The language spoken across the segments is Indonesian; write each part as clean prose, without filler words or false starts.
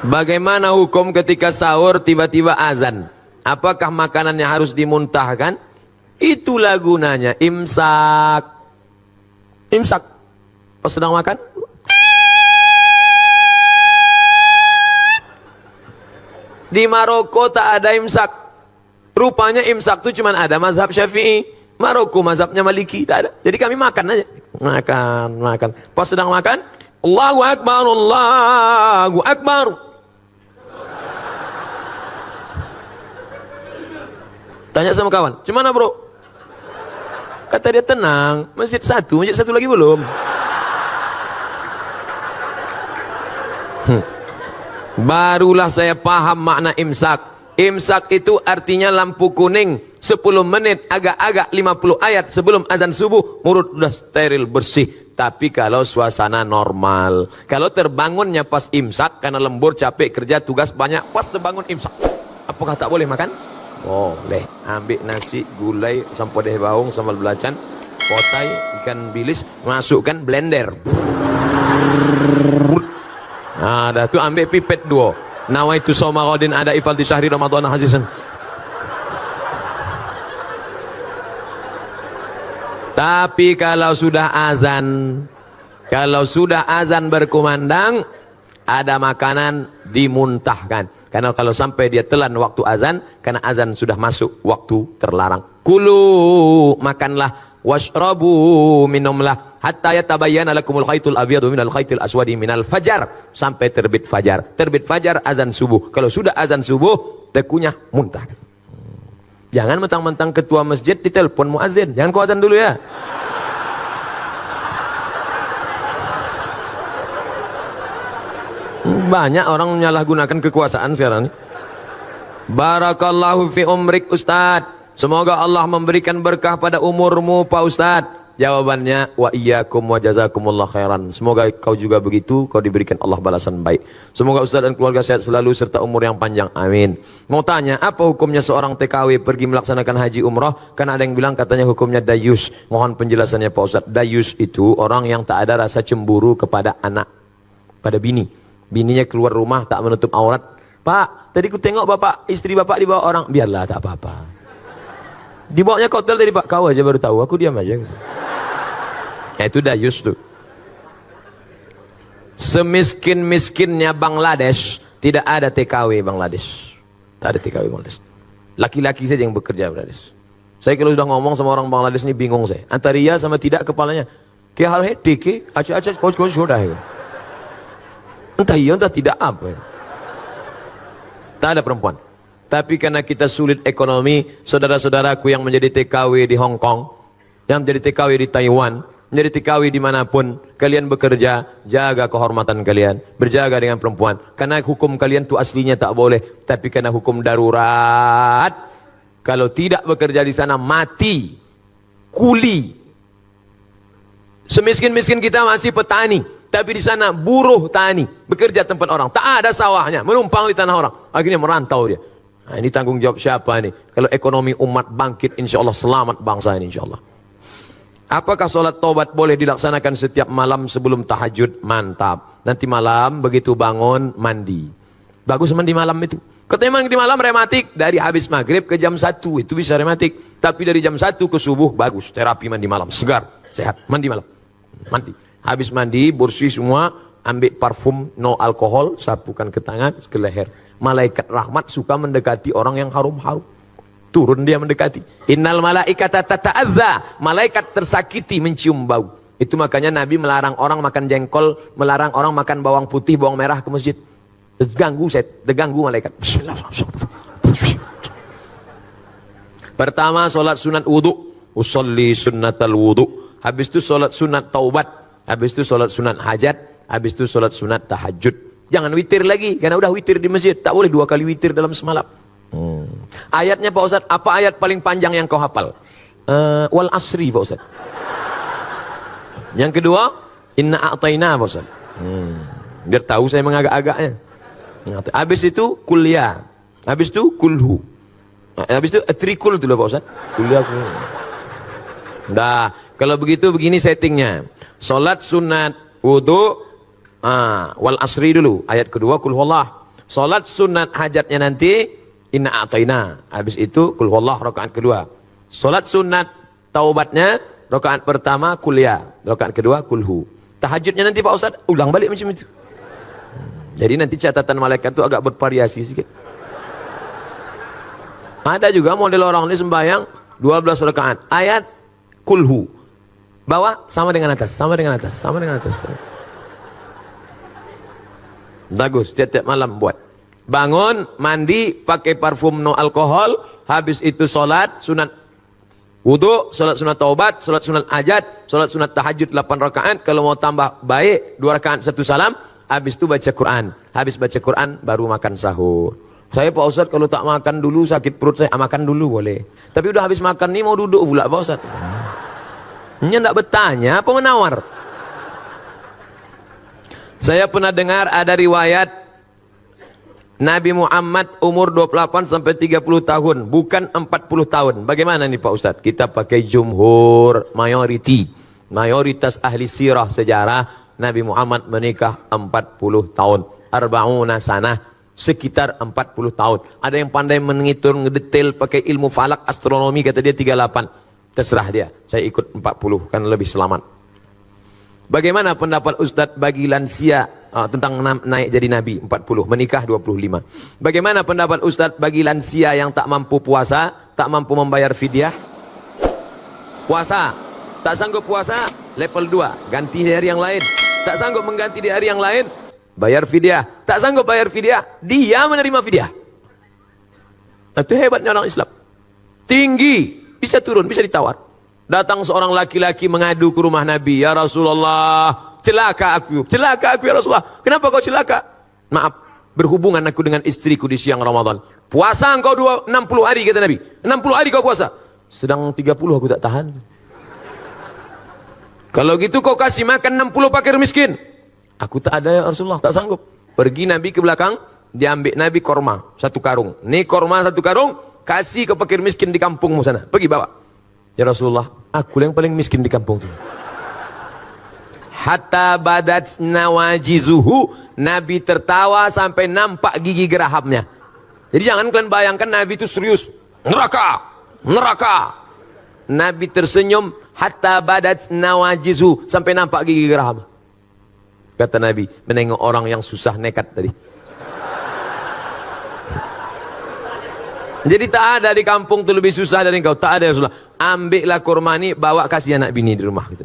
Bagaimana hukum ketika sahur tiba-tiba azan? Apakah makanannya harus dimuntahkan? Itulah gunanya imsak. Imsak. Pas sedang makan, di Maroko tak ada imsak. Rupanya imsak itu cuma ada mazhab Syafi'i. Maroko mazhabnya Maliki, tak ada. Jadi kami makan aja. Makan. Pas sedang makan, Allahu Akbar, Allahu Akbar. Tanya sama kawan, gimana bro? Kata dia, tenang, masjid satu lagi belum. Barulah saya paham makna imsak. Imsak itu artinya lampu kuning 10 menit agak-agak 50 ayat sebelum azan subuh, mulut sudah steril bersih. Tapi kalau suasana normal, kalau terbangunnya pas imsak karena lembur, capek, kerja, tugas banyak, pas terbangun imsak, apakah tak boleh makan? Boleh. Ambil nasi, gulai, sampodeh baung, sambal belacan, potai, ikan bilis, masukkan blender. Nah, dah tu ambil pipet 2. Nawaitu Somarodin ada ifal di syahri Ramadan hazisan. Tapi kalau sudah azan berkumandang, ada makanan dimuntahkan. Karena kalau sampai dia telan waktu azan, karena azan sudah masuk waktu terlarang. Kulu, makanlah, washrabu, minumlah, hatta yatabayyana lakumul khaitul abyadu minal khaitil aswadi minal fajar, sampai terbit fajar. Terbit fajar azan subuh. Kalau sudah azan subuh, tekunyah muntah. Jangan mentang-mentang ketua masjid ditelepon muazin. Jangan kau azan dulu ya. Banyak orang menyalahgunakan kekuasaan sekarang. Barakallahu fi umrik Ustaz. Semoga Allah memberikan berkah pada umurmu Pak Ustaz. Jawabannya, wa iyyakum wa jazakumullah khairan. Semoga kau juga begitu, kau diberikan Allah balasan baik. Semoga Ustaz dan keluarga sehat selalu serta umur yang panjang. Amin. Mau tanya, apa hukumnya seorang TKW pergi melaksanakan haji umrah? Karena ada yang bilang katanya hukumnya dayus. Mohon penjelasannya Pak Ustaz. Dayus itu orang yang tak ada rasa cemburu kepada anak, pada bini. Bininya keluar rumah tak menutup aurat. Pak, tadi ku tengok bapak, istri bapak dibawa orang. Biarlah, tak apa-apa. Dibawanya ke hotel tadi Pak, kau aja baru tahu, aku diam aja gitu. Itu dayus tuh. Semiskin-miskinnya Bangladesh, tidak ada TKW Bangladesh. Tak ada TKW Bangladesh. Laki-laki saja yang bekerja Bangladesh. Saya kalau sudah ngomong sama orang Bangladesh ini bingung saya. Antara iya sama tidak kepalanya. Kayak hal ini, dike, aca-aca, coach sudah ya. Entah iya, entah tidak apa. Tak ada perempuan. Tapi karena kita sulit ekonomi, saudara-saudaraku yang menjadi TKW di Hong Kong, yang menjadi TKW di Taiwan, menjadi TKW dimanapun, kalian bekerja, jaga kehormatan kalian, berjaga dengan perempuan. Karena hukum kalian itu aslinya tak boleh, tapi karena hukum darurat, kalau tidak bekerja di sana mati, kuli. Semiskin-miskin kita masih petani, tapi di sana buruh tani, bekerja tempat orang, tak ada sawahnya, menumpang di tanah orang, akhirnya merantau dia. Nah, ini tanggung jawab siapa ini? Kalau ekonomi umat bangkit, insya Allah selamat bangsa ini, insya Allah. Apakah sholat taubat boleh dilaksanakan setiap malam sebelum tahajud? Mantap. Nanti malam begitu bangun mandi. Bagus mandi malam itu. Katanya memang di malam rematik, dari habis maghrib ke jam 1 itu bisa rematik. Tapi dari jam 1 ke subuh bagus. Terapi mandi malam, segar, sehat. Mandi malam. Mandi. Habis mandi, bersih semua, ambil parfum no alkohol, sapukan ke tangan, ke leher. Malaikat rahmat suka mendekati orang yang harum-harum. Turun dia mendekati. Innal malaikata tata'adza. Malaikat tersakiti mencium bau. Itu makanya Nabi melarang orang makan jengkol, melarang orang makan bawang putih, bawang merah ke masjid. Terganggu malaikat. Pertama sholat sunat wudu. Usolli sunnatal wudu. Habis itu sholat sunat taubat. Habis itu sholat sunat hajat. Habis itu sholat sunat tahajud. Jangan witir lagi, karena udah witir di masjid. Tak boleh 2 kali witir dalam semalam. Ayatnya Pak Ustaz, apa ayat paling panjang yang kau hafal? Wal asri Pak Ustaz. Yang kedua, inna a'tayna Pak Ustaz. Biar tahu saya mengagak-agaknya. Habis itu kuliah. Habis itu kulhu. Habis itu trikul dulu Pak Ustaz. Kuliah. Dah, kalau begitu begini settingnya. Salat sunat wudu, wal asri dulu. Ayat kedua kul huwallah. Salat sunat hajatnya nanti inna a'taina. Habis itu kul huwallah rakaat kedua. Salat sunat taubatnya rakaat pertama kuliah, rakaat kedua kulhu. Tahajudnya nanti Pak Ustaz ulang balik macam itu. Jadi nanti catatan malaikat itu agak bervariasi sedikit. Ada juga model orang ini sembahyang 12 rakaat. Ayat kulhu. Bawah sama dengan atas, sama dengan atas, sama dengan atas. Bagus, tiap-tiap malam buat. Bangun, mandi, pakai parfum no alkohol, habis itu sholat, sunat wudu, sholat sunat taubat, sholat sunat hajat, sholat sunat tahajud 8 rakaat. Kalau mau tambah baik, 2 rakaat 1 salam, habis itu baca Quran. Habis baca Quran, baru makan sahur. Saya Pak Ustaz kalau tak makan dulu sakit perut saya, makan dulu boleh. Tapi udah habis makan nih mau duduk pula Pak Ustaz. Ini enggak bertanya apa menawar. Saya pernah dengar ada riwayat Nabi Muhammad umur 28 sampai 30 tahun, bukan 40 tahun. Bagaimana nih Pak Ustaz? Kita pakai jumhur, mayoritas ahli sirah sejarah, Nabi Muhammad menikah 40 tahun. Arba'una sanah, sekitar 40 tahun. Ada yang pandai menghitung detail pakai ilmu falak astronomi, kata dia 38. Terserah dia, saya ikut 40 kan lebih selamat. Bagaimana pendapat Ustadz bagi lansia tentang naik jadi nabi 40, menikah 25. Bagaimana pendapat Ustadz bagi lansia yang tak mampu puasa, tak mampu membayar fidyah? Puasa, tak sanggup puasa, level 2, ganti di hari yang lain. Tak sanggup mengganti di hari yang lain, bayar fidyah. Tak sanggup bayar fidyah, dia menerima fidyah. Itu hebatnya orang Islam. Tinggi, bisa turun, bisa ditawar. Datang seorang laki-laki mengadu ke rumah Nabi, ya Rasulullah, celaka aku ya Rasulullah. Kenapa kau celaka? Maaf, berhubungan aku dengan istriku di siang Ramadan. Puasa engkau 60 hari kata Nabi. 60 hari kau puasa. Sedang 30 aku tak tahan. Kalau gitu kau kasih makan 60 fakir miskin. Aku tak ada ya Rasulullah, tak sanggup. Pergi Nabi ke belakang, diambil Nabi korma 1 karung. Nih korma 1 karung, kasih ke fakir miskin di kampungmu sana. Pergi bawa. Ya Rasulullah, aku yang paling miskin di kampung itu. Hatta badat nawajizuhu, Nabi tertawa sampai nampak gigi gerahamnya. Jadi jangan kalian bayangkan Nabi itu serius. Neraka, neraka. Nabi tersenyum, hatta badat nawajizuhu, sampai nampak gigi geraham. Kata Nabi, menengok orang yang susah nekat tadi. Jadi tak ada di kampung itu lebih susah dari engkau. Tak ada ya Rasulullah. Ambillah kurma ini, bawa kasih anak bini di rumah. Gitu.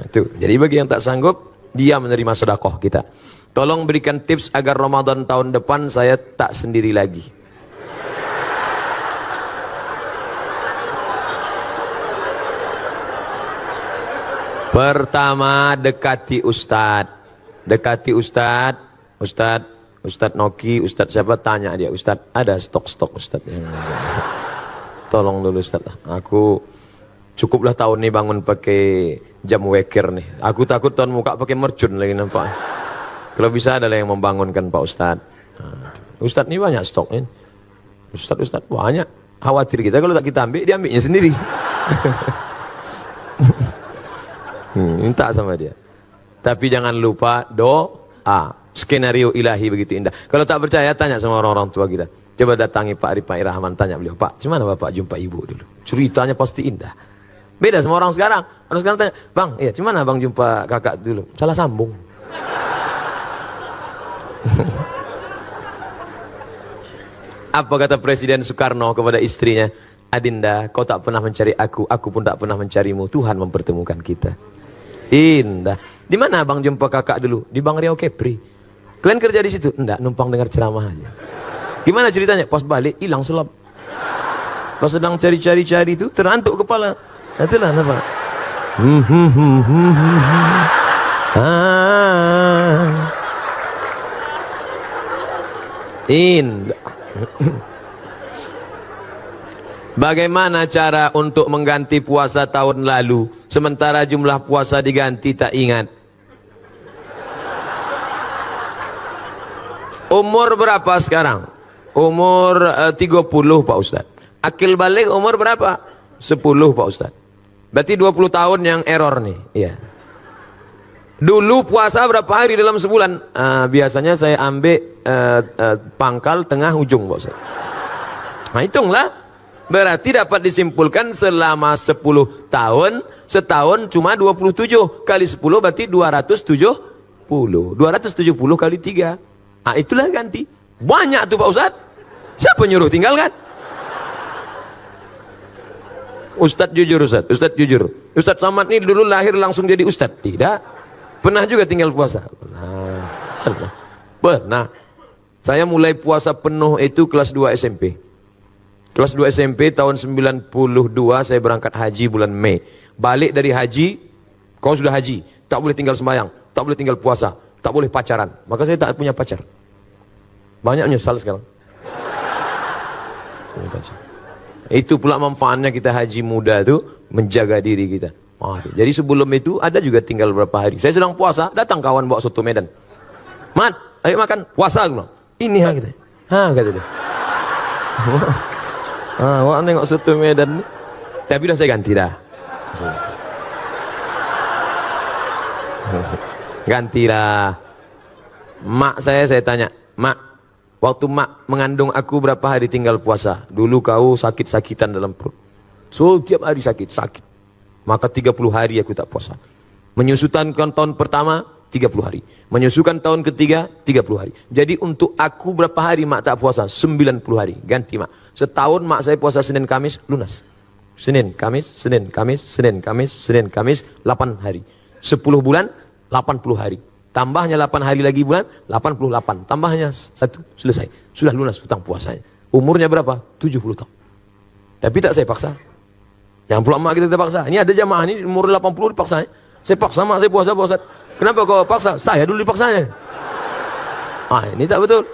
Itu. Jadi bagi yang tak sanggup, dia menerima sedekah kita. Tolong berikan tips agar Ramadan tahun depan saya tak sendiri lagi. Pertama, dekati Ustadz. Dekati Ustadz. Ustadz Noki, Ustadz siapa, tanya dia, Ustadz ada stok-stok Ustadz. Tolong dulu Ustadz, aku cukuplah tahun ini bangun pakai jam weker nih. Aku takut tahun muka pakai mercun lagi nampak. Kalau bisa adalah yang membangunkan Pak Ustadz. Ustadz ini banyak stoknya. Ustadz banyak. Khawatir kita kalau tak kita ambil, dia ambilnya sendiri. Minta sama dia. Tapi jangan lupa doa. Skenario ilahi begitu indah. Kalau tak percaya, tanya sama orang-orang tua kita. Coba datangi Pak Rifai Rahman, tanya beliau, Pak, gimana Bapak jumpa ibu dulu? Ceritanya pasti indah. Beda sama orang sekarang. Orang sekarang tanya, Bang, iya, gimana Bang jumpa kakak dulu? Salah sambung. Apa kata Presiden Soekarno kepada istrinya? Adinda, kau tak pernah mencari aku pun tak pernah mencarimu. Tuhan mempertemukan kita. Indah. Di mana Bang jumpa kakak dulu? Di Bang Riau Kepri. Kalian kerja di situ? Enggak, numpang dengar ceramah aja. Gimana ceritanya? Pas balik hilang selap. Pas sedang cari-cari itu terantuk kepala. Itulah apa? Indah. Bagaimana cara untuk mengganti puasa tahun lalu sementara jumlah puasa diganti tak ingat? Umur berapa sekarang? Umur 30 Pak Ustadz. Akil balik umur berapa? 10 Pak Ustadz. Berarti 20 tahun yang error nih. Iya. Dulu puasa berapa hari dalam sebulan? Biasanya saya ambil pangkal tengah ujung, Pak Ustaz. Nah, hitunglah. Berarti dapat disimpulkan selama 10 tahun, setahun cuma 27. Kali 10 berarti 270. 270 kali 3. Nah, itulah ganti. Banyak tuh Pak Ustaz. Siapa nyuruh tinggalkan? Ustadz jujur Ustadz, Ustadz jujur. Ustadz Samad ini dulu lahir langsung jadi Ustadz? Tidak. Pernah juga tinggal puasa? Pernah. Saya mulai puasa penuh itu kelas 2 SMP. Kelas 2 SMP tahun 92 saya berangkat haji bulan Mei. Balik dari haji, kau sudah haji, tak boleh tinggal sembahyang, tak boleh tinggal puasa, tak boleh pacaran. Maka saya tak punya pacar. Banyak menyesal sekarang. Itu pula manfaatnya kita haji muda itu, menjaga diri kita. Jadi sebelum itu ada juga tinggal berapa hari. Saya sedang puasa, datang kawan bawa soto Medan. Mat, ayo makan, puasa aku bilang. Ini ha gitu. Ha kata dia. Wah nengok soto Medan. Tapi dah saya ganti dah. Ganti dah. Mak saya tanya, Mak, waktu mak mengandung aku berapa hari tinggal puasa? Dulu kau sakit-sakitan dalam perut. So tiap hari sakit. Maka 30 hari aku tak puasa. Menyusukan tahun pertama 30 hari. Menyusukan tahun ketiga 30 hari. Jadi untuk aku berapa hari mak tak puasa? 90 hari. Ganti mak. Setahun mak saya puasa Senin Kamis lunas. Senin Kamis, Senin Kamis, Senin Kamis, Senin Kamis 8 hari. 10 bulan 80 hari. Tambahnya 8 hari lagi bulan 88. Tambahnya 1 selesai. Sudah lunas hutang puasanya. Umurnya berapa? 70 tahun. Tapi tak saya paksa. Yang pula mak kita terpaksa. Ini ada jamaah ini umur 80 dipaksa. Saya paksa mak saya puasa Pak Ustaz. Kenapa kau paksa? Saya dulu dipaksanya. Ini tak betul.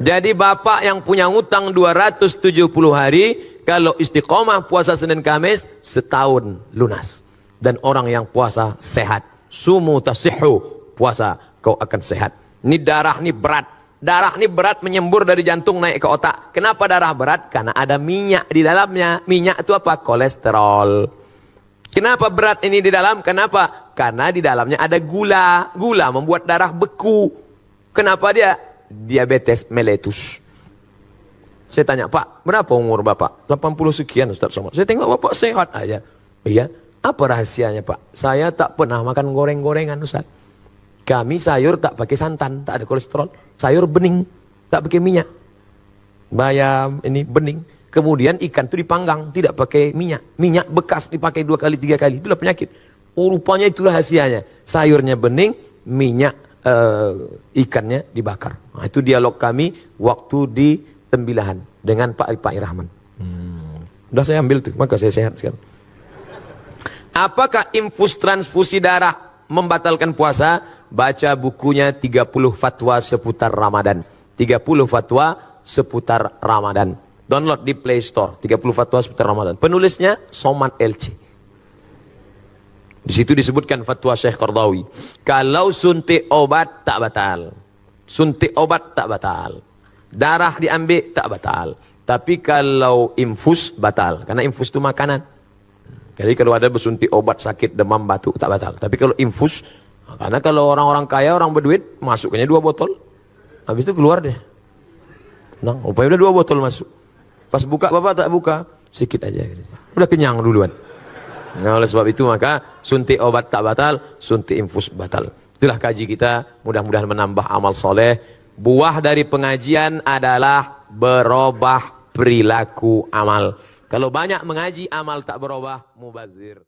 Jadi bapak yang punya ngutang 270 hari, kalau istiqomah puasa Senin Kamis, setahun lunas. Dan orang yang puasa sehat. Sumu tasihhu, puasa kau akan sehat. Ini darah ini berat. Darah ini berat menyembur dari jantung naik ke otak. Kenapa darah berat? Karena ada minyak di dalamnya. Minyak itu apa? Kolesterol. Kenapa berat ini di dalam? Kenapa? Karena di dalamnya ada gula. Gula membuat darah beku. Kenapa dia? Diabetes mellitus. Saya tanya, Pak, berapa umur Bapak? 80 sekian Ustaz Somad. Saya tengok Bapak sehat aja. Iya. Apa rahasianya Pak? Saya tak pernah makan goreng-gorengan Ustaz. Kami sayur tak pakai santan, tak ada kolesterol. Sayur bening, tak pakai minyak. Bayam ini bening. Kemudian ikan itu dipanggang, tidak pakai minyak. Minyak bekas dipakai 2 kali, 3 kali. Itulah penyakit. Rupanya itulah rahasianya. Sayurnya bening, minyak ikannya dibakar. Nah, itu dialog kami waktu di Tembilahan dengan Pak Irahman. Udah saya ambil tuh, maka saya sehat sekarang. Apakah infus transfusi darah membatalkan puasa? Baca bukunya 30 fatwa seputar Ramadan. 30 fatwa seputar Ramadan. Download di Play Store. 30 fatwa seputar Ramadan. Penulisnya Somad LC. Di situ disebutkan fatwa Syekh Qardawi. Kalau suntik obat tak batal. Suntik obat tak batal. Darah diambil tak batal. Tapi kalau infus batal. Karena infus itu makanan. Jadi kalau ada bersuntik obat sakit demam batuk tak batal. Tapi kalau infus, karena kalau orang-orang kaya, orang berduit, masuknya 2 botol. Habis itu keluar deh. Nah, upaya udah 2 botol masuk. Pas buka bapak tak buka, sedikit aja. Udah kenyang duluan. Nah, oleh sebab itu maka suntik obat tak batal, suntik infus batal. Itulah kaji kita, mudah-mudahan menambah amal soleh. Buah dari pengajian adalah berubah perilaku amal. Kalau banyak mengaji, amal tak berubah, mubazir.